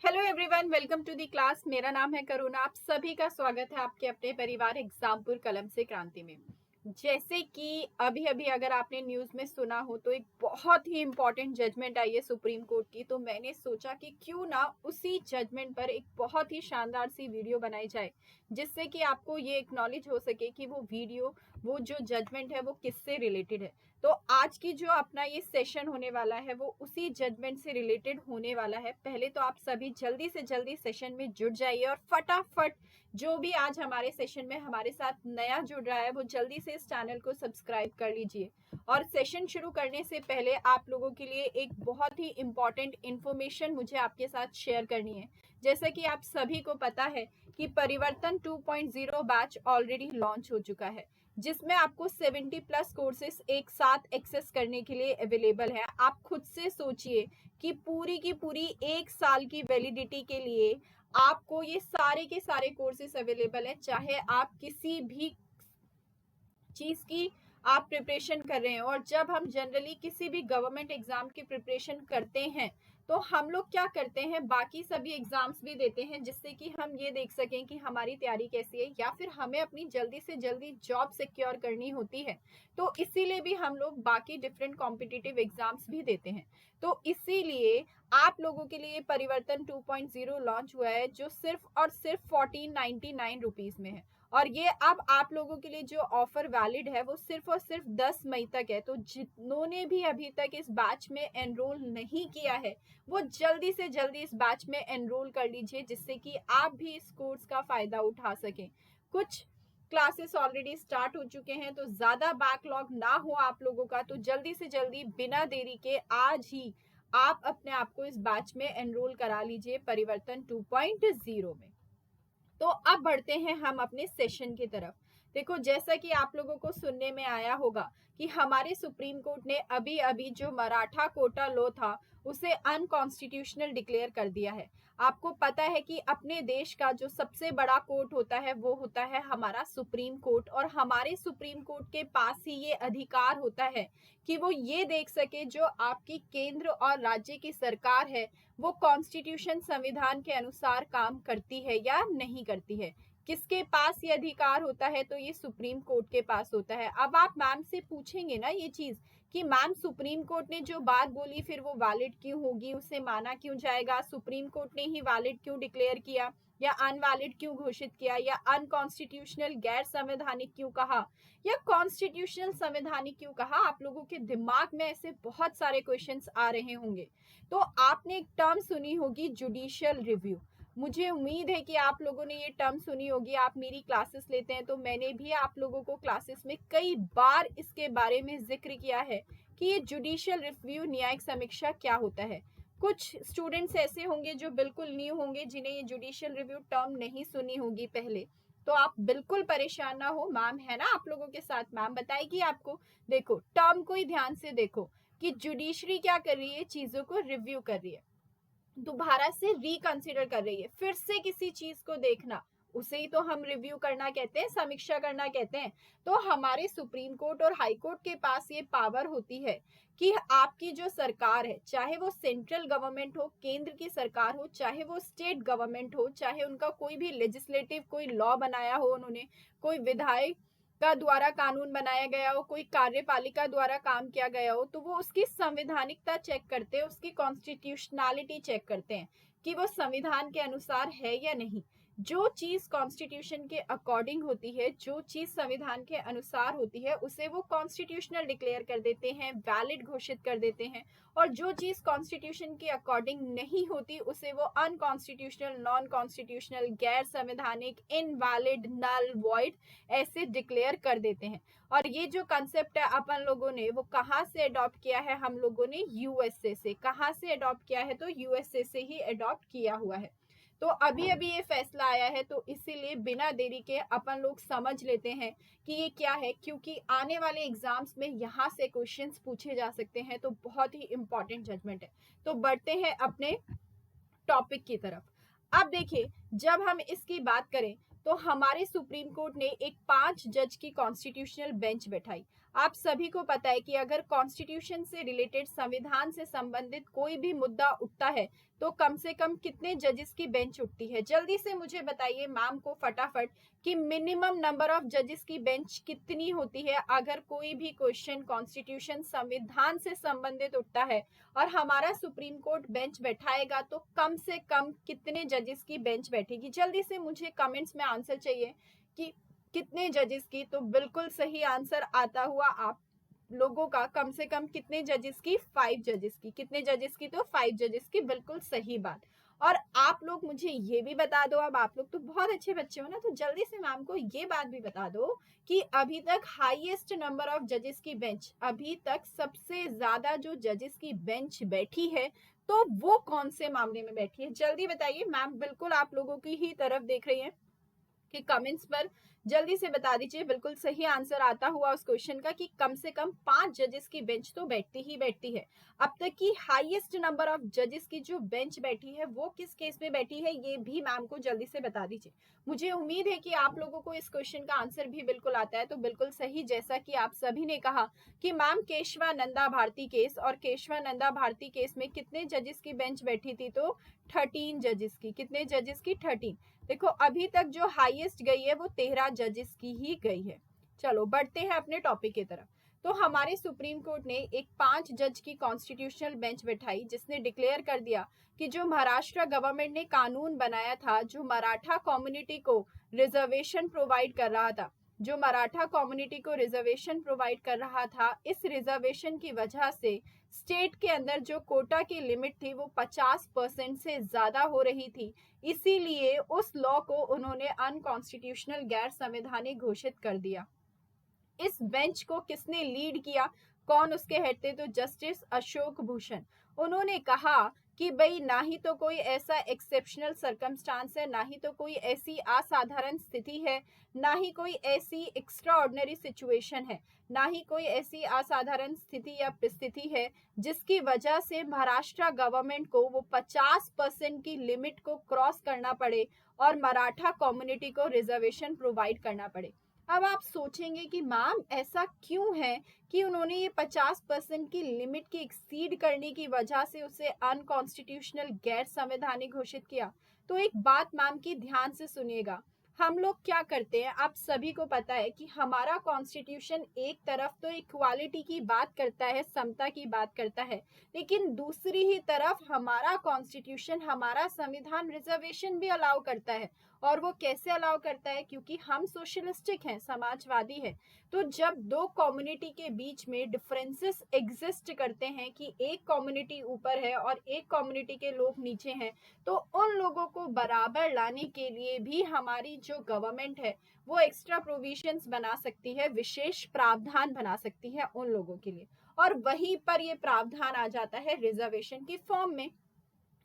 Hello everyone, welcome to the class. मेरा नाम है करुणा। आप सभी का स्वागत है आपके अपने परिवार एग्जामपुर कलम से क्रांति में। जैसे कि अभी अभी अगर आपने न्यूज़ में सुना हो तो एक बहुत ही इम्पोर्टेंट जजमेंट आई है सुप्रीम कोर्ट की। तो मैंने सोचा कि क्यों ना उसी जजमेंट पर एक बहुत ही शानदार सी वीडियो बनाई जाए, जिससे कि आपको ये एक्नॉलेज हो सके कि वो जो जजमेंट है वो किससे रिलेटेड है। तो आज की जो अपना ये सेशन होने वाला है वो उसी जजमेंट से रिलेटेड होने वाला है। पहले तो आप सभी जल्दी से जल्दी सेशन में जुड़ जाइए और फटाफट जो भी आज हमारे सेशन में हमारे साथ नया जुड़ रहा है वो जल्दी से इस चैनल को सब्सक्राइब कर लीजिए। और सेशन शुरू करने से पहले आप लोगों के लिए एक बहुत ही इम्पॉर्टेंट इन्फॉर्मेशन मुझे आपके साथ शेयर करनी है। जैसा कि आप सभी को पता है कि परिवर्तन 2.0 बैच ऑलरेडी लॉन्च हो चुका है, जिसमें आपको 70 प्लस कोर्सेस एक साथ एक्सेस करने के लिए अवेलेबल है। आप खुद से सोचिए कि पूरी की पूरी एक साल की वैलिडिटी के लिए आपको ये सारे के सारे कोर्सेस अवेलेबल है। चाहे आप किसी भी चीज की आप प्रिपरेशन कर रहे हैं, और जब हम जनरली किसी भी गवर्नमेंट एग्जाम की प्रिपरेशन करते हैं तो हम लोग क्या करते हैं, बाकी सभी एग्जाम्स भी देते हैं जिससे कि हम ये देख सकें कि हमारी तैयारी कैसी है, या फिर हमें अपनी जल्दी से जल्दी जॉब सिक्योर करनी होती है। तो इसीलिए भी हम लोग बाकी डिफरेंट कॉम्पिटिटिव एग्जाम्स भी देते हैं। तो इसीलिए आप लोगों के लिए परिवर्तन 2.0 लॉन्च हुआ है, जो सिर्फ और सिर्फ 1499 रुपीज में है। और ये अब आप लोगों के लिए जो ऑफर वैलिड है वो सिर्फ और सिर्फ 10 मई तक है। तो जिन्होंने भी अभी तक इस बैच में एनरोल नहीं किया है वो जल्दी से जल्दी इस बैच में एनरोल कर लीजिए, जिससे कि आप भी इस कोर्स का फायदा उठा सकें। कुछ क्लासेस ऑलरेडी स्टार्ट हो चुके हैं, तो ज्यादा बैकलॉग ना हो आप लोगों का, तो जल्दी से जल्दी बिना देरी के आज ही आप अपने आप को इस बैच में एनरोल करा लीजिए परिवर्तन 2.0 में। तो अब बढ़ते हैं हम अपने सेशन की तरफ। देखो, जैसा कि आप लोगों को सुनने में आया होगा कि हमारे सुप्रीम कोर्ट ने अभी अभी जो मराठा कोटा लॉ था उसे अनकॉन्स्टिट्यूशनल डिक्लेयर कर दिया है। आपको पता है कि अपने देश का जो सबसे बड़ा कोर्ट होता है वो होता है हमारा सुप्रीम कोर्ट, और हमारे सुप्रीम कोर्ट के पास ही ये अधिकार होता है कि वो ये देख सके जो आपकी केंद्र और राज्य की सरकार है वो कॉन्स्टिट्यूशन संविधान के अनुसार काम करती है या नहीं करती है। किसके पास ये अधिकार होता है, तो ये सुप्रीम कोर्ट के पास होता है। अब आप मैम से पूछेंगे ना ये चीज कि मैम सुप्रीम कोर्ट ने जो बात बोली फिर वो वैलिड क्यों होगी, उसे माना क्यों जाएगा, सुप्रीम कोर्ट ने ही वैलिड क्यों डिक्लेयर किया या अनवैलिड क्यों घोषित किया या अनकॉन्स्टिट्यूशनल गैर संवैधानिक क्यों कहा या कॉन्स्टिट्यूशनल संवैधानिक क्यों कहा। आप लोगों के दिमाग में ऐसे बहुत सारे क्वेश्चंस आ रहे होंगे। तो आपने एक टर्म सुनी होगी, जुडिशियल रिव्यू। मुझे उम्मीद है कि आप लोगों ने ये टर्म सुनी होगी। आप मेरी क्लासेस लेते हैं तो मैंने भी आप लोगों को क्लासेस में कई बार इसके बारे में जिक्र किया है कि ये जुडिशियल रिव्यू न्यायिक समीक्षा क्या होता है। कुछ स्टूडेंट्स ऐसे होंगे जो बिल्कुल न्यू होंगे, जिन्हें ये जुडिशियल रिव्यू टर्म नहीं सुनी होगी पहले। तो आप बिल्कुल परेशान ना हो, मैम है ना आप लोगों के साथ, मैम बताएगी आपको। देखो, टर्म को ही ध्यान से देखो कि जुडिशरी क्या कर रही है, चीजों को रिव्यू कर रही है, दोबारा से रिकंसिडर कर रही है, फिर से किसी चीज को देखना, उसे ही तो हम रिव्यू करना कहते हैं, समीक्षा करना कहते हैं। तो हमारे सुप्रीम कोर्ट और हाई कोर्ट के पास ये पावर होती है कि आपकी जो सरकार है, चाहे वो सेंट्रल गवर्नमेंट हो, केंद्र की सरकार हो, चाहे वो स्टेट गवर्नमेंट हो, चाहे उनका कोई भी लेजिस्लेटिव कोई लॉ बनाया हो उन्होंने, कोई विधायक का द्वारा कानून बनाया गया हो, कोई कार्यपालिका द्वारा काम किया गया हो, तो वो उसकी संवैधानिकता चेक करते हैं, उसकी कॉन्स्टिट्यूशनलिटी चेक करते हैं कि वो संविधान के अनुसार है या नहीं। जो चीज कॉन्स्टिट्यूशन के अकॉर्डिंग होती है, जो चीज संविधान के अनुसार होती है, उसे वो कॉन्स्टिट्यूशनल डिक्लेयर कर देते हैं, वैलिड घोषित कर देते हैं। और जो चीज कॉन्स्टिट्यूशन के अकॉर्डिंग नहीं होती उसे वो अनकॉन्स्टिट्यूशनल, नॉन कॉन्स्टिट्यूशनल, गैर संवैधानिक, इनवैलिड, नल, वॉइड ऐसे डिक्लेयर कर देते हैं। और ये जो कंसेप्ट है अपन लोगों ने वो कहाँ से अडॉप्ट किया है, हम लोगों ने यूएसए से। कहाँ से अडॉप्ट किया है, तो यूएसए से ही अडॉप्ट किया हुआ है। तो अभी अभी ये फैसला आया है, तो इसीलिए बिना देरी के अपन लोग समझ लेते हैं कि ये क्या है, क्योंकि आने वाले एग्जाम्स में यहाँ से क्वेश्चंस पूछे जा सकते हैं। तो बहुत ही इंपॉर्टेंट जजमेंट है। तो बढ़ते हैं अपने टॉपिक की तरफ। अब देखिए, जब हम इसकी बात करें तो हमारे सुप्रीम कोर्ट ने एक 5 जज की कॉन्स्टिट्यूशनल बेंच बैठाई। आप सभी को पता है कि अगर कॉन्स्टिट्यूशन से रिलेटेड, संविधान से संबंधित कोई भी मुद्दा उठता है तो कम से कम कितने जजेस की बेंच उठती है? जल्दी से मुझे बताइए मैम को फटाफट कि मिनिमम नंबर ऑफ जजेस की बेंच कितनी होती है अगर कोई भी क्वेश्चन कॉन्स्टिट्यूशन, संविधान से संबंधित उठता है और हमारा सुप्रीम कोर्ट बेंच बैठाएगा तो कम से कम कितने जजेस की बेंच बैठेगी? जल्दी से मुझे कमेंट्स में आंसर चाहिए कि कितने जजेस की। तो बिल्कुल सही आंसर आता हुआ आप लोगों का कम से कम कितने जजेस की? 5 जजेस की। कितने जजेस की? तो 5 जजेस की, बिल्कुल सही बात। और आप लोग मुझे ये भी बता दो, अब आप लोग तो बहुत अच्छे बच्चे हो ना, तो जल्दी से मैम को ये बात भी बता दो कि अभी तक हाईएस्ट नंबर ऑफ जजेस की बेंच, अभी तक सबसे ज्यादा जो जजेस की बेंच बैठी है तो वो कौन से मामले में बैठी है? जल्दी बताइए, मैम बिल्कुल आप लोगों की ही तरफ देख रही है कि कमेंट्स पर जल्दी से बता दीजिए बिल्कुल सही आंसर आता हुआ उस क्वेश्चन का कि कम से कम 5 जजेस की बेंच तो बैठती ही बैठती है। अब तक की हाईएस्ट नंबर ऑफ जजेस की जो बेंच बैठी है वो किस केस में बैठी है, ये भी मैम को जल्दी से बता दीजिए। मुझे उम्मीद है कि आप लोगों को इस क्वेश्चन का आंसर भी बिल्कुल आता है। तो बिल्कुल सही, जैसा कि आप सभी ने कहा कि मैम केशवानंदा भारती केस, और केशवानंदा भारती केस में कितने जजेस की बेंच बैठी थी? तो 13 जजेस की। कितने जजेस की? 13। देखो अभी तक जो हाईएस्ट गई है वो 13 जजेस की ही गई है। चलो बढ़ते हैं अपने टॉपिक की तरफ। तो हमारे सुप्रीम कोर्ट ने एक 5 जज की कॉन्स्टिट्यूशनल बेंच बैठाई जिसने डिक्लेयर कर दिया कि जो महाराष्ट्र गवर्नमेंट ने कानून बनाया था, जो मराठा कम्युनिटी को रिजर्वेशन प्रोवाइड कर रहा था, जो मराठा कम्युनिटी को रिजर्वेशन प्रोवाइड कर रहा था, इस रिजर्वेशन की वजह से स्टेट के अंदर जो कोटा की लिमिट थी वो 50% से ज्यादा हो रही थी। इसीलिए उस लॉ को उन्होंने अनकॉन्स्टिट्यूशनल, गैर संवैधानिक घोषित कर दिया। इस बेंच को किसने लीड किया? कौन उसके हेड थे? तो जस्टिस अशोक भूषण। उन्होंने कहा कि भाई ना ही तो कोई ऐसा एक्सेप्शनल सरकमस्टांस है, ना ही तो कोई ऐसी असाधारण स्थिति है, ना ही कोई ऐसी एक्स्ट्रा ऑर्डिनरी सिचुएशन है, ना ही कोई ऐसी असाधारण स्थिति या परिस्थिति है जिसकी वजह से महाराष्ट्र गवर्नमेंट को वो 50% की लिमिट को क्रॉस करना पड़े और मराठा कम्युनिटी को रिजर्वेशन प्रोवाइड करना पड़े। अब आप सोचेंगे कि मैम ऐसा क्यों है कि उन्होंने ये 50% की लिमिट की एक्सीड करने की वजह से उसे अनकॉन्स्टिट्यूशनल, गैर संवैधानिक घोषित किया? तो एक बात मैम की ध्यान से सुनिएगा, हम लोग क्या करते हैं, आप सभी को पता है कि हमारा कॉन्स्टिट्यूशन एक तरफ तो इक्वालिटी की बात करता है, समता की बात करता है, लेकिन दूसरी ही तरफ हमारा कॉन्स्टिट्यूशन, हमारा संविधान रिजर्वेशन भी अलाउ करता है। और वो कैसे अलाउ करता है? क्योंकि हम सोशलिस्टिक हैं, समाजवादी हैं। तो जब दो कम्युनिटी के बीच में डिफरेंसेस एग्जिस्ट करते हैं कि एक कम्युनिटी ऊपर है और एक कम्युनिटी के लोग नीचे हैं, तो उन लोगों को बराबर लाने के लिए भी हमारी जो गवर्नमेंट है वो एक्स्ट्रा प्रोविजंस बना सकती है, विशेष प्रावधान बना सकती है उन लोगों के लिए। और वहीं पर ये प्रावधान आ जाता है रिजर्वेशन की फॉर्म में।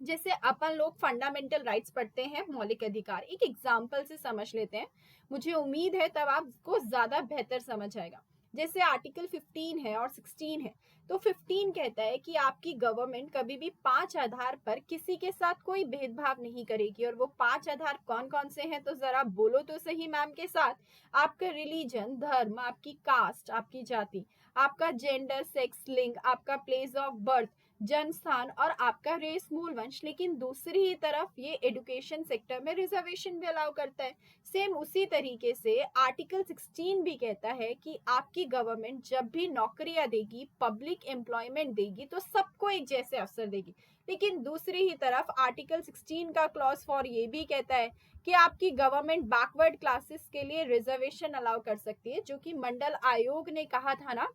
जैसे अपन लोग फंडामेंटल राइट्स पढ़ते हैं, मौलिक अधिकार, एक एग्जाम्पल से समझ लेते हैं, मुझे उम्मीद है तब आपको ज्यादा बेहतर समझ आएगा। जैसे आर्टिकल 15 है और 16 है। तो 15 कहता है कि आपकी गवर्नमेंट कभी भी 5 आधार पर किसी के साथ कोई भेदभाव नहीं करेगी। और वो 5 आधार कौन कौन से हैं? तो जरा बोलो तो सही मैम के साथ। आपका रिलीजन, धर्म, आपकी कास्ट, आपकी जाति, आपका जेंडर, सेक्स, लिंग, आपका प्लेस ऑफ बर्थ, जन्म स्थान, और आपका रेस, मूल वंश। लेकिन दूसरी ही तरफ ये एजुकेशन सेक्टर में रिजर्वेशन भी अलाउ करता है। सेम उसी तरीके से आर्टिकल 16 भी कहता है कि आपकी गवर्नमेंट जब भी नौकरियां देगी, पब्लिक एम्प्लॉयमेंट देगी, तो सबको एक जैसे अवसर देगी। लेकिन दूसरी ही तरफ आर्टिकल 16 का क्लॉज 4 ये भी कहता है कि आपकी गवर्नमेंट बैकवर्ड क्लासेस के लिए रिजर्वेशन अलाउ कर सकती है, जो कि मंडल आयोग ने कहा था ना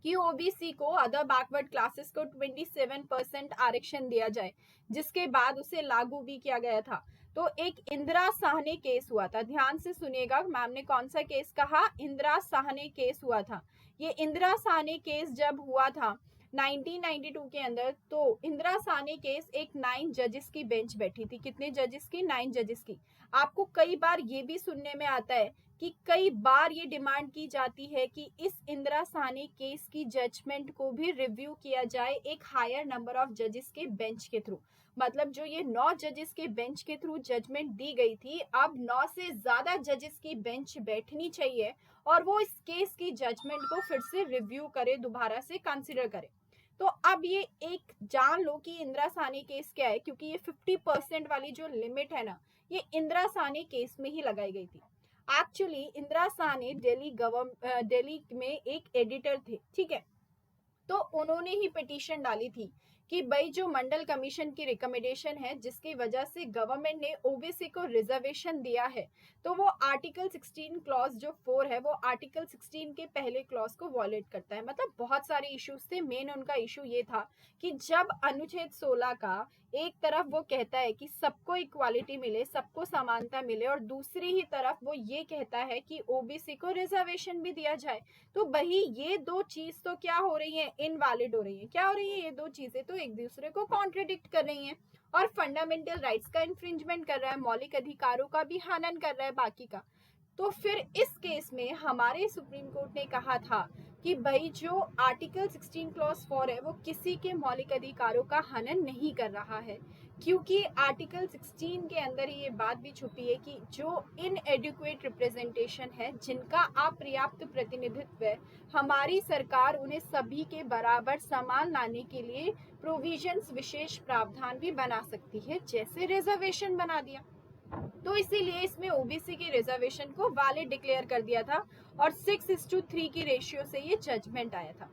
कि ओबीसी को, अदर बैकवर्ड क्लासेस को 27% आरक्षण दिया जाए, जिसके बाद उसे लागू भी किया गया था। तो एक इंदिरा साहनी केस हुआ था, ध्यान से सुनिएगा, मैम ने कौन सा केस कहा? इंदिरा साहनी केस हुआ था। ये इंदिरा साहनी केस जब हुआ था 1992 के अंदर, तो इंदिरा साहनी केस एक 9 जजेस की बेंच बैठी थी। कितने जजेस की? 9 जजेस की। आपको कई बार ये भी सुनने में आता है कि कई बार ये डिमांड की जाती है कि इस इंदिरा साहनी केस की जजमेंट को भी रिव्यू किया जाए एक हायर नंबर ऑफ जजेस के बेंच के थ्रू। मतलब जो ये 9 जजेस के बेंच के थ्रू जजमेंट दी गई थी, अब 9 से ज्यादा जजेस की बेंच बैठनी चाहिए और वो इस केस की जजमेंट को फिर से रिव्यू करे, दोबारा से कंसिडर करे। तो अब ये एक जान लो कि इंदिरा साहनी केस क्या है, क्योंकि ये 50% वाली जो लिमिट है ना, ये इंदिरा साहनी केस में ही लगाई गई थी। एक्चुअली इंदिरा साहनी दिल्ली में एक एडिटर थे, ठीक है। तो उन्होंने ही पिटीशन डाली थी कि भाई जो मंडल कमीशन की रिकमेंडेशन है जिसकी वजह से गवर्नमेंट ने ओबीसी को रिजर्वेशन दिया है, तो वो आर्टिकल 16 क्लॉज जो 4 है वो आर्टिकल 16 के पहले क्लॉज को वॉलेट करता है। मतलब बहुत सारे इश्यूज थे, मेन उनका इशू ये था कि जब अनुच्छेद 16 का एक तरफ वो कहता है कि सबको इक्वालिटी मिले, सबको समानता मिले, और दूसरी ही तरफ वो ये कहता है कि ओबीसी को रिजर्वेशन भी दिया जाए, तो वही ये दो चीज तो क्या हो रही है, इनवैलिड हो रही है। क्या हो रही है, ये दो चीजें तो एक दूसरे को कॉन्ट्रडिक्ट कर रही हैं और फंडामेंटल राइट्स का इन्फ्रिंजमेंट कर रहा है, मौलिक अधिकारों का भी हनन कर रहा है बाकी का। तो फिर इस केस में हमारे सुप्रीम कोर्ट ने कहा था कि भाई जो आर्टिकल 16 क्लॉज 4 है वो किसी के मौलिक अधिकारों का हनन नहीं कर रहा है, क्योंकि आर्टिकल 16 के अंदर ये बात भी छुपी है कि जो इनएडिक्वेट रिप्रेजेंटेशन है, जिनका अपर्याप्त प्रतिनिधित्व है, हमारी सरकार उन्हें सभी के बराबर समान लाने के लिए प्रोविजंस, विशेष प्रावधान भी बना सकती है, जैसे रिजर्वेशन बना दिया। तो इसीलिए इसमें ओबीसी के रिजर्वेशन को वैलिड डिक्लेयर कर दिया था और 6:3 की रेशियो से ये जजमेंट आया था।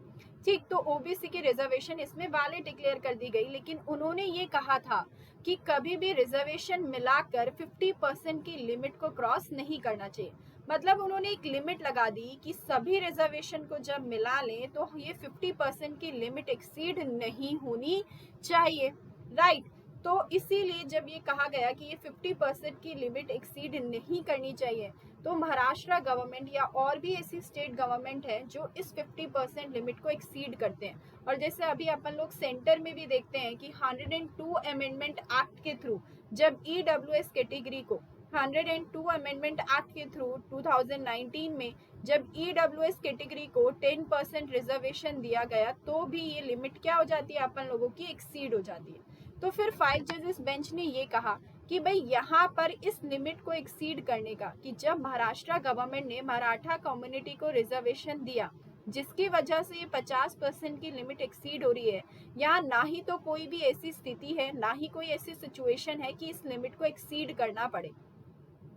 ठीक, तो ओबीसी के रिजर्वेशन इसमें वैलिड डिक्लेयर कर दी गई, लेकिन उन्होंने ये कहा था कि कभी भी रिजर्वेशन मिलाकर 50% की लिमिट को क्रॉस नहीं करना चाहिए। मतलब उन्होंने एक लिमिट लगा दी कि सभी रिजर्वेशन को जब मिला लें तो ये 50% की लिमिट एक्सीड नहीं होनी चाहिए, राइट। तो इसीलिए जब ये कहा गया कि ये 50% की लिमिट एक्सीड नहीं करनी चाहिए, तो महाराष्ट्र गवर्नमेंट या और भी ऐसी स्टेट गवर्नमेंट है जो इस 50% लिमिट को एक्सीड करते हैं। और जैसे अभी अपन लोग सेंटर में भी देखते हैं कि 102 अमेंडमेंट एक्ट के थ्रू जब ईडब्ल्यूएस कैटेगरी को 102 अमेंडमेंट एक्ट के थ्रू 2019 में जब ईडब्ल्यूएस कैटेगरी को 10% रिजर्वेशन दिया गया, तो भी ये लिमिट क्या हो जाती है, अपन लोगों की एक्सीड हो जाती है। तो फिर 5 जजेस बेंच ने ये कहा कि भाई यहाँ पर इस लिमिट को एक्सीड करने का, कि जब महाराष्ट्र गवर्नमेंट ने मराठा कम्युनिटी को रिजर्वेशन दिया जिसकी वजह से ये 50% की लिमिट एक्सीड हो रही है, यहाँ ना ही तो कोई भी ऐसी स्थिति है, ना ही कोई ऐसी सिचुएशन है कि इस लिमिट को एक्सीड करना पड़े,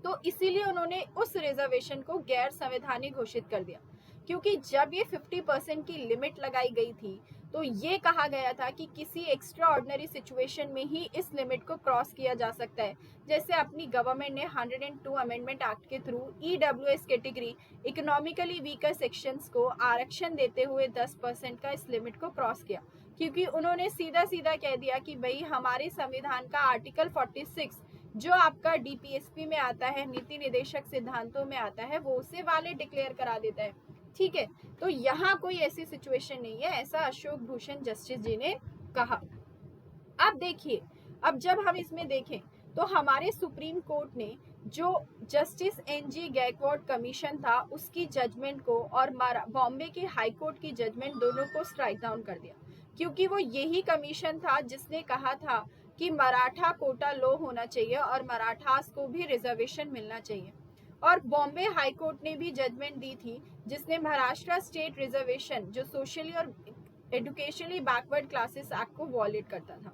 तो इसीलिए उन्होंने उस रिजर्वेशन को गैर संवैधानिक घोषित कर दिया। क्योंकि जब ये 50% की लिमिट लगाई गई थी तो ये कहा गया था कि किसी एक्स्ट्रा ऑर्डिनरी सिचुएशन में ही इस लिमिट को क्रॉस किया जा सकता है। जैसे अपनी गवर्नमेंट ने 102 अमेंडमेंट एक्ट के through EWS category economically weaker sections को आरक्षण देते हुए 10% का इस लिमिट को क्रॉस किया, क्योंकि उन्होंने सीधा सीधा कह दिया कि भाई हमारे संविधान का आर्टिकल 46 जो आपका डीपीएसपी में आता है, नीति निदेशक सिद्धांतों में आता है, वो उसे वैलिड डिक्लेयर करा देता है। ठीक है, तो यहाँ कोई ऐसी सिचुएशन नहीं है, ऐसा अशोक भूषण जस्टिस जी ने कहा। अब देखिए, अब जब हम इसमें देखें तो हमारे सुप्रीम कोर्ट ने जो जस्टिस एनजी गैकवाड कमीशन था उसकी जजमेंट को और बॉम्बे के हाई कोर्ट की जजमेंट दोनों को स्ट्राइक डाउन कर दिया, क्योंकि वो यही कमीशन था जिसने कहा था कि मराठा कोटा लो होना चाहिए और मराठास को भी रिजर्वेशन मिलना चाहिए। और बॉम्बे हाई कोर्ट ने भी जजमेंट दी थी जिसने महाराष्ट्र स्टेट रिजर्वेशन जो सोशली और एजुकेशनली बैकवर्ड क्लासेस एक्ट को वॉलेट करता था।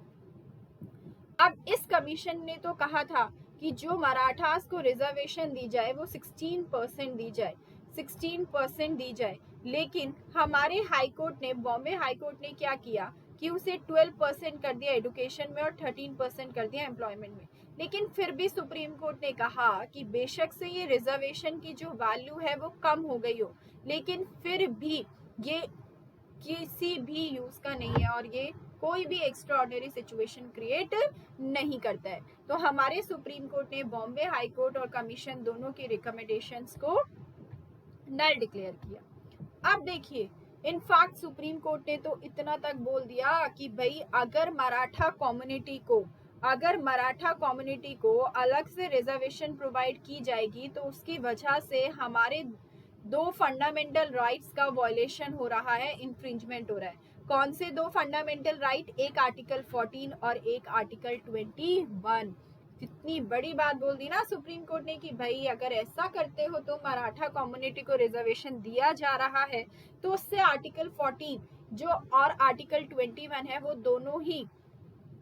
अब इस कमीशन ने तो कहा था कि जो मराठास को रिजर्वेशन दी जाए वो 16% दी जाए, 16% दी जाए, लेकिन हमारे हाई कोर्ट ने, बॉम्बे हाई कोर्ट ने क्या किया कि उसे 12% कर दिया एजुकेशन में और 13% कर दिया एम्प्लॉयमेंट में। लेकिन फिर भी सुप्रीम कोर्ट ने कहा कि बेशक से ये रिजर्वेशन की जो वैल्यू है वो कम हो गई हो, लेकिन फिर भी ये किसी भी यूज का नहीं है और ये कोई भी एक्स्ट्रा ऑर्डिनरी सिचुएशन क्रिएट नहीं करता है। तो हमारे सुप्रीम कोर्ट ने बॉम्बे हाई कोर्ट और कमीशन दोनों की रिकमेंडेशंस को नल डिक्लेयर किया। अब देखिए, इनफैक्ट सुप्रीम कोर्ट ने तो इतना तक बोल दिया कि भाई अगर मराठा कम्युनिटी को अगर मराठा कम्युनिटी को अलग से रिजर्वेशन प्रोवाइड की जाएगी तो उसकी वजह से हमारे दो फंडामेंटल राइट्स का वॉयलेशन हो रहा है, इन्फ्रिंजमेंट हो रहा है। कौन से दो फंडामेंटल राइट? एक आर्टिकल 14 और एक आर्टिकल 21। कितनी बड़ी बात बोल दी ना सुप्रीम कोर्ट ने कि भाई अगर ऐसा करते हो तो मराठा कम्युनिटी को रिजर्वेशन दिया जा रहा है तो उससे आर्टिकल 14 जो और आर्टिकल 21 है वो दोनों ही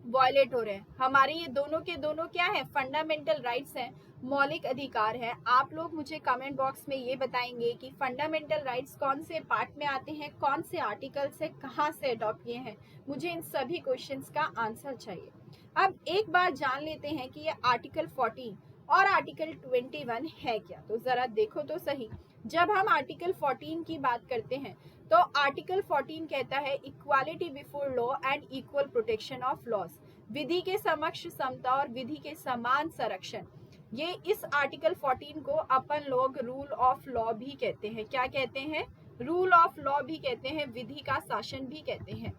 वॉयलेट हो रहे हैं। हमारे ये दोनों के दोनों क्या है? फंडामेंटल राइट्स हैं, मौलिक अधिकार है। आप लोग मुझे कमेंट बॉक्स में ये बताएंगे कि फंडामेंटल राइट्स कौन से पार्ट में आते हैं, कौन से आर्टिकल से कहाँ से अडॉप्ट किए हैं। मुझे इन सभी क्वेश्चंस का आंसर चाहिए। अब एक बार जान लेते हैं कि ये आर्टिकल 14 और आर्टिकल 21 है क्या। तो जरा देखो तो सही। जब हम आर्टिकल 14 की बात करते हैं तो आर्टिकल 14 कहता है equality before law and equal protection of laws, विधि के समक्ष समता और विधि के समान संरक्षण। ये इस आर्टिकल 14 को अपन लोग रूल ऑफ लॉ भी कहते हैं। क्या कहते हैं? रूल ऑफ लॉ भी कहते हैं, विधि का शासन भी कहते हैं,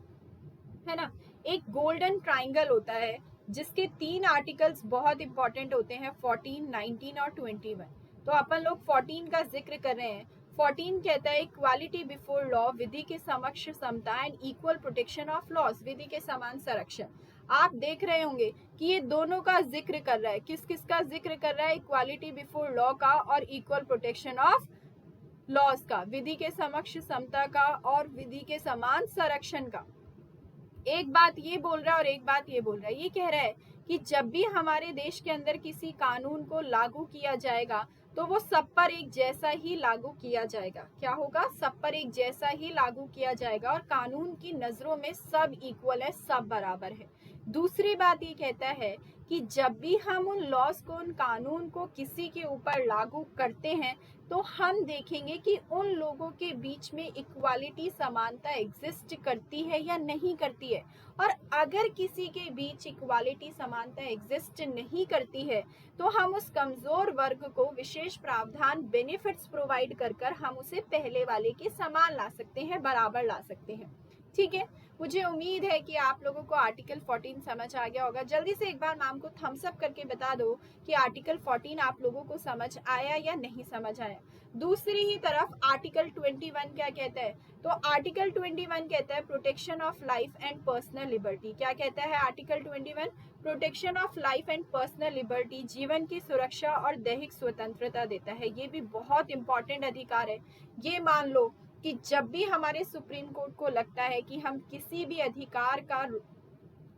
है ना। एक गोल्डन ट्राइंगल होता है जिसके 3 आर्टिकल्स बहुत इंपॉर्टेंट होते हैं, 14, 19 और 21। तो अपन लोग 14 का जिक्र कर रहे हैं। 14 कहता है इक्वालिटी बिफोर लॉ, विधि के समक्ष समता and equal protection of laws, विधि के समान संरक्षण। आप देख रहे होंगे कि ये दोनों का जिक्र कर रहा है। किस किस का जिक्र कर रहा है? इक्वालिटी बिफोर लॉ का और इक्वल प्रोटेक्शन ऑफ लॉज का, विधि के समक्ष समता का और विधि के समान संरक्षण का। एक बात ये बोल रहा है और एक बात ये बोल रहा है। ये कह रहा है कि जब भी हमारे देश के अंदर किसी कानून को लागू किया जाएगा तो वो सब पर एक जैसा ही लागू किया जाएगा। क्या होगा? सब पर एक जैसा ही लागू किया जाएगा और कानून की नजरों में सब इक्वल है, सब बराबर है। दूसरी बात ये कहता है कि जब भी हम उन लॉज को, उन कानून को किसी के ऊपर लागू करते हैं तो हम देखेंगे कि उन लोगों के बीच में इक्वालिटी, समानता एग्जिस्ट करती है या नहीं करती है। और अगर किसी के बीच इक्वालिटी, समानता एग्जिस्ट नहीं करती है तो हम उस कमजोर वर्ग को विशेष प्रावधान, बेनिफिट्स प्रोवाइड कर कर हम उसे पहले वाले के समान ला सकते हैं, बराबर ला सकते हैं। ठीक है, मुझे उम्मीद है कि आप लोगों को आर्टिकल 14 समझ आ गया होगा। जल्दी से एक बार मैम को थम्स अप करके बता दो कि आर्टिकल 14 आप लोगों को समझ आया या नहीं समझ आया। दूसरी ही तरफ आर्टिकल 21 क्या कहता है? तो आर्टिकल 21 कहता है protection of life and personal liberty. क्या कहता है article 21? Protection of life and personal liberty, जीवन की सुरक्षा और दैहिक स्वतंत्रता देता है। ये भी बहुत इंपॉर्टेंट अधिकार है। ये मान लो कि जब भी हमारे सुप्रीम कोर्ट को लगता है कि हम किसी भी अधिकार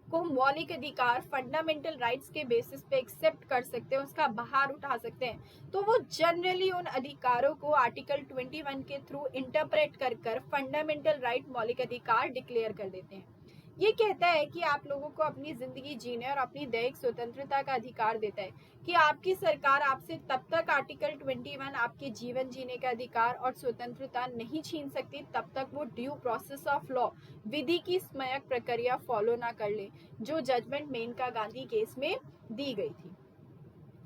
को मौलिक अधिकार, फंडामेंटल राइट्स के बेसिस पे एक्सेप्ट कर सकते हैं, उसका बाहर उठा सकते हैं, तो वो जनरली उन अधिकारों को आर्टिकल 21 के थ्रू इंटरप्रेट कर कर फंडामेंटल राइट, मौलिक अधिकार डिक्लेयर कर देते हैं। ये कहता है कि आप लोगों को अपनी जिंदगी जीने और अपनी दैहिक स्वतंत्रता का अधिकार देता है कि आपकी सरकार आपसे तब तक आर्टिकल 21, आपके जीवन जीने का अधिकार और स्वतंत्रता नहीं छीन सकती तब तक वो ड्यू प्रोसेस ऑफ लॉ, विधि की सम्यक प्रक्रिया फॉलो ना कर ले, जो जजमेंट मेनका गांधी केस में दी गई थी।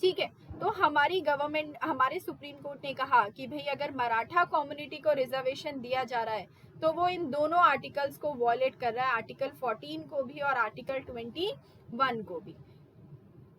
ठीक है, तो हमारी गवर्नमेंट, हमारे सुप्रीम कोर्ट ने कहा कि भाई अगर मराठा कम्युनिटी को रिजर्वेशन दिया जा रहा है तो वो इन दोनों आर्टिकल्स को वॉयलेट कर रहा है, आर्टिकल 14 को भी और आर्टिकल 21 को भी।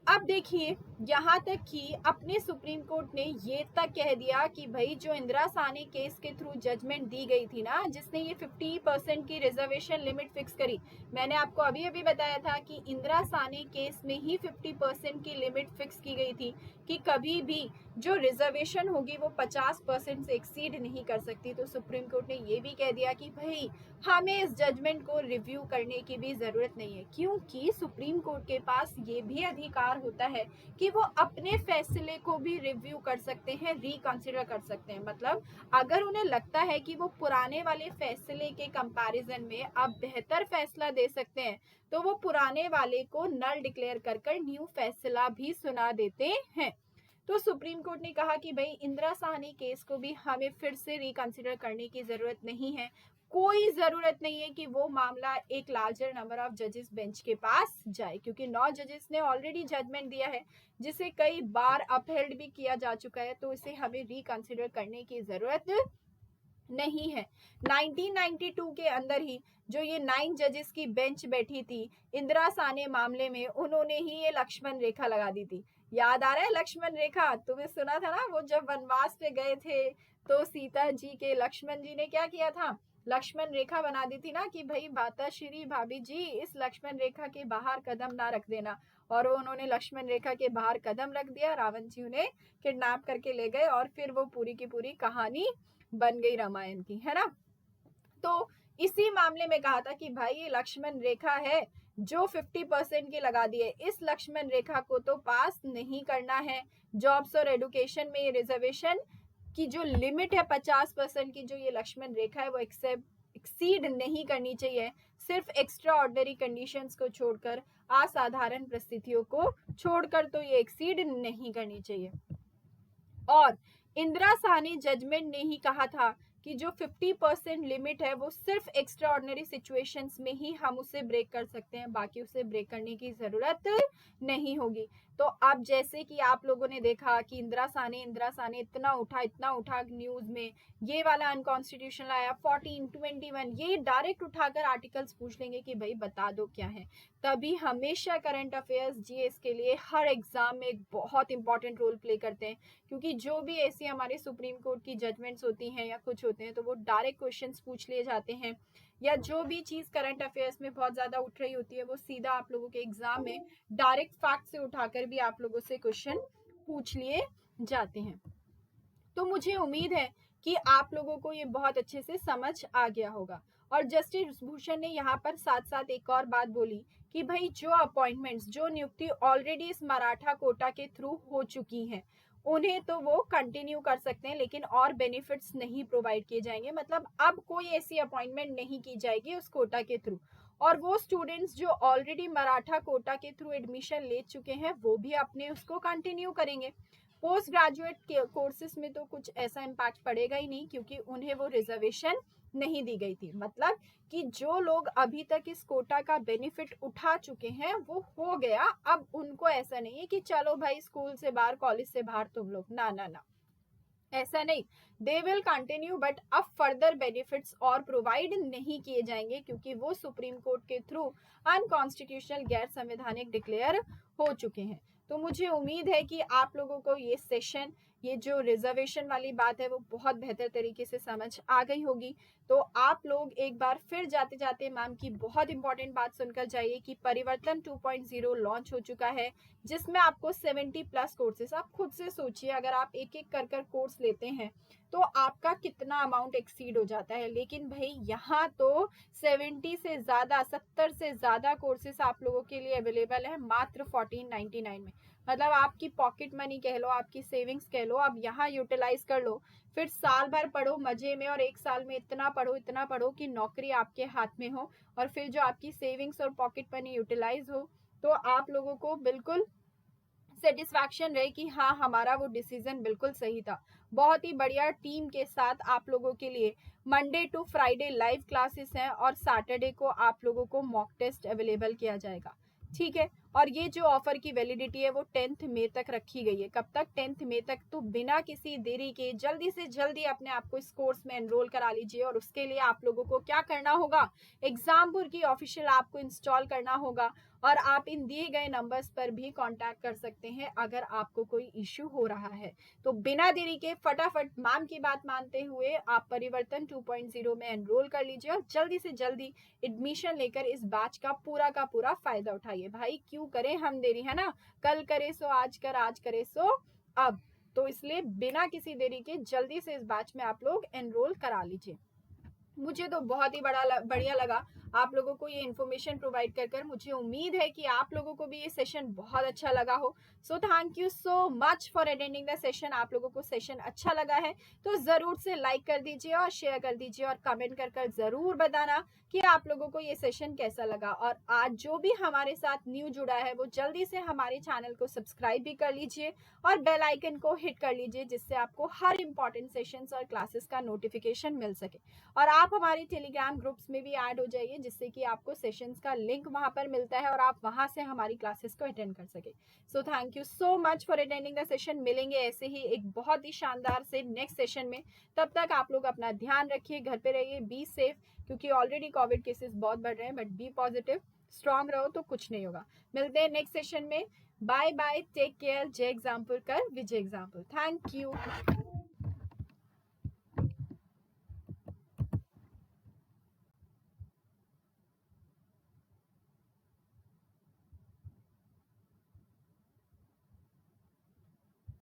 अब देखिए, यहाँ तक कि अपने सुप्रीम कोर्ट ने ये तक कह दिया कि भाई जो इंदिरा साहनी केस के थ्रू जजमेंट दी गई थी ना, जिसने ये 50% की रिजर्वेशन लिमिट फिक्स करी, मैंने आपको अभी अभी बताया था कि इंदिरा साहनी केस में ही 50% की लिमिट फिक्स की गई थी कि कभी भी जो रिजर्वेशन होगी वो 50% से एक्सीड नहीं कर सकती। तो सुप्रीम कोर्ट ने ये भी कह दिया कि भाई हमें इस जजमेंट को रिव्यू करने की भी जरूरत नहीं है, क्योंकि सुप्रीम कोर्ट के पास ये भी अधिकार होता है कि वो अपने फैसले को भी रिव्यू कर सकते हैं, रिकंसिडर कर सकते हैं। मतलब अगर उन्हें लगता है कि वो पुराने वाले फैसले के कंपैरिजन में अब बेहतर फैसला दे सकते हैं तो वो पुराने वाले को नल डिक्लेयर कर कर न्यू फैसला भी सुना देते हैं। तो सुप्रीम कोर्ट ने कहा कि भाई इंदिरा साहनी केस को भी हमें फिर से रिकंसिडर करने की जरूरत नहीं है, कोई जरूरत नहीं है कि वो मामला एक लार्जर नंबर ऑफ जजेस बेंच के पास जाए, क्योंकि 9 जजेस ने ऑलरेडी जजमेंट दिया है जिसे कई बार अपहेल्ड भी किया जा चुका है, तो इसे हमें रिकंसिडर करने की जरूरत नहीं है। 1992 के अंदर ही जो ये 9 जजेस की बेंच बैठी थी इंदिरा साने मामले में, उन्होंने ही ये लक्ष्मण रेखा लगा दी थी। याद आ रहा है लक्ष्मण रेखा? तुम्हें सुना था ना, वो जब वनवास पे गए थे तो सीता जी के लक्ष्मण जी ने क्या किया था, लक्ष्मण रेखा बना दी थी ना कि भाई माता श्री भाभी जी इस लक्ष्मण रेखा के बाहर कदम ना रख देना। और वो उन्होंने लक्ष्मण रेखा के बाहर कदम रख दिया, रावण जी उन्हें किडनैप करके ले गए और फिर वो पूरी की पूरी कहानी बन गई रामायण की, है ना। तो इसी मामले में कहा था कि भाई ये लक्ष्मण रेखा है जो 50% की लगा दी है, इस लक्ष्मण रेखा को तो पास नहीं करना है। जॉब्स और एडुकेशन में ये रिजर्वेशन की जो लिमिट है 50% की, जो ये लक्ष्मण रेखा है वो एक्सीड नहीं करनी चाहिए। सिर्फ एक्स्ट्रा ऑर्डिनरी कंडीशंस को छोड़कर, असाधारण परिस्थितियों को छोड़कर तो ये एक्सीड नहीं करनी चाहिए। और इंदिरा साहनी जजमेंट ने ही कहा था कि जो 50% लिमिट है वो सिर्फ एक्स्ट्रा ऑर्डिनरी सिचुएशंस में ही हम उसे ब्रेक कर सकते हैं, बाकी उसे ब्रेक करने की जरूरत नहीं होगी। तो अब जैसे कि आप लोगों ने देखा कि इंदिरा साहनी इतना उठा न्यूज में, ये वाला अनकॉन्स्टिट्यूशनल आया 14, 21, ये डायरेक्ट उठाकर आर्टिकल्स पूछ लेंगे कि भाई बता दो क्या है। तभी हमेशा करंट अफेयर्स जीएस के लिए हर एग्जाम में एक बहुत इंपॉर्टेंट रोल प्ले करते हैं, क्योंकि जो भी ऐसी हमारे सुप्रीम कोर्ट की जजमेंट्स होती हैं या कुछ होते हैं तो वो डायरेक्ट क्वेश्चंस पूछ लिए जाते हैं, या जो भी चीज करंट अफेयर्स में बहुत ज्यादा उठ रही होती है वो सीधा आप लोगों के एग्जाम में डायरेक्ट फैक्ट से उठाकर भी आप लोगों से क्वेश्चन पूछ लिए जाते हैं। तो मुझे उम्मीद है कि आप लोगों को ये बहुत अच्छे से समझ आ गया होगा। और जस्टिस भूषण ने यहाँ पर साथ साथ एक और बात बोली कि भाई जो अपॉइंटमेंट्स, जो नियुक्ति ऑलरेडी इस मराठा कोटा के थ्रू हो चुकी हैं उन्हें तो वो कंटिन्यू कर सकते हैं, लेकिन और बेनिफिट्स नहीं प्रोवाइड किए जाएंगे। मतलब अब कोई ऐसी अपॉइंटमेंट नहीं की जाएगी उस कोटा के थ्रू। और वो स्टूडेंट्स जो ऑलरेडी मराठा कोटा के थ्रू एडमिशन ले चुके हैं वो भी अपने उसको कंटिन्यू करेंगे। पोस्ट ग्रेजुएट कोर्सेज में तो कुछ ऐसा इम्पैक्ट पड़ेगा ही नहीं, क्योंकि उन्हें वो रिजर्वेशन नहीं दी गई थी। मतलब कि जो लोग अभी तक इस कोटा का बेनिफिट उठा चुके हैं वो हो गया, अब उनको ऐसा नहीं है कि चलो भाई स्कूल से बाहर, कॉलेज से बाहर तुम लोग, ना ना ना, ऐसा नहीं। दे विल कंटिन्यू, बट अब फर्दर बेनिफिट्स और प्रोवाइड नहीं किए जाएंगे, क्योंकि वो सुप्रीम कोर्ट के थ्रू अनकॉन्स्टिट्यूशनल, गैर संवैधानिक डिक्लेयर हो चुके हैं। तो मुझे उम्मीद है कि आप लोगों को ये सेशन, ये जो रिजर्वेशन वाली बात है वो बहुत बेहतर तरीके से समझ आ गई होगी। तो आप लोग एक बार फिर जाते जाते मैम की बहुत इंपॉर्टेंट बात सुनकर जाइए कि परिवर्तन 2.0 लॉन्च हो चुका है, जिसमें आपको 70+ कोर्सेस, आप खुद से सोचिए अगर आप एक एक कर कोर्स लेते हैं तो आपका कितना अमाउंट एक्सीड हो जाता है। लेकिन भाई यहाँ तो 70 से ज्यादा, 70 से ज्यादा कोर्सेस आप लोगों के लिए अवेलेबल है मात्र 1499 में। मतलब आपकी पॉकेट मनी कह लो, आपकी सेविंग्स कह लो, आप यहाँ यूटिलाइज कर लो। फिर साल भर पढ़ो मजे में, और एक साल में इतना पढ़ो कि नौकरी आपके हाथ में हो, और फिर जो आपकी सेविंग्स और पॉकेट मनी यूटिलाइज हो, तो आप लोगों को बिल्कुल सेटिस्फैक्शन रहे कि हाँ हमारा वो डिसीजन बिल्कुल सही था। बहुत ही बढ़िया टीम के साथ आप लोगों के लिए Monday to Friday live classes हैं, और सैटरडे को आप लोगों को मॉक टेस्ट अवेलेबल किया जाएगा, ठीक है। और ये जो ऑफर की वैलिडिटी है वो 10th मई तक रखी गई है। कब तक? 10th मई तक। तो बिना किसी देरी के जल्दी से जल्दी अपने आप को इस कोर्स में एनरोल करा लीजिए। और उसके लिए आप लोगों को क्या करना होगा, एग्जामपुर की ऑफिशियल ऐप को इंस्टॉल करना होगा, और आप इन दिए गए नंबर्स पर भी कांटेक्ट कर सकते हैं अगर आपको कोई इश्यू हो रहा है। तो बिना देरी के फटाफट मैम की बात मानते हुए आप परिवर्तन 2.0 में एनरोल कर लीजिए, और जल्दी से जल्दी एडमिशन लेकर इस बैच का पूरा फायदा उठाइए। भाई क्यों करें हम देरी, है ना। कल करे सो आज कर, आज करे सो अब। तो इसलिए बिना किसी देरी के जल्दी से इस बैच में आप लोग एनरोल करा लीजिए। मुझे तो बहुत ही बढ़िया लगा आप लोगों को ये इन्फॉर्मेशन प्रोवाइड कर। मुझे उम्मीद है कि आप लोगों को भी ये सेशन बहुत अच्छा लगा हो। So thank you so much for attending the session. आप लोगों को सेशन अच्छा लगा है तो जरूर से लाइक कर दीजिए और शेयर कर दीजिए, और कमेंट कर जरूर बताना कि आप लोगों को ये सेशन कैसा लगा। और आज जो भी हमारे साथ न्यू जुड़ा है वो जल्दी से हमारे चैनल को सब्सक्राइब भी कर लीजिए और बेल आइकन को हिट कर लीजिए, जिससे आपको हर इंपॉर्टेंट सेशंस और क्लासेस का नोटिफिकेशन मिल सके। और आप आप हमारे टेलीग्राम ग्रुप्स में भी ऐड हो जाइए, जिससे कि आपको सेशंस का लिंक वहां पर मिलता है और आप वहां से हमारी क्लासेस को अटेंड कर सके। So thank you so much for attending the session. मिलेंगे ऐसे ही एक बहुत ही शानदार से नेक्स्ट सेशन में। तब तक आप लोग अपना ध्यान रखिए, घर पे रहिए, बी सेफ, क्योंकि ऑलरेडी कोविड केसेस बहुत बढ़ रहे हैं, बट बी पॉजिटिव, स्ट्रांग रहो तो कुछ नहीं होगा। मिलते हैं नेक्स्ट सेशन में। Bye bye, take care. Jai example कर, विजय एग्जाम्पल। Thank you.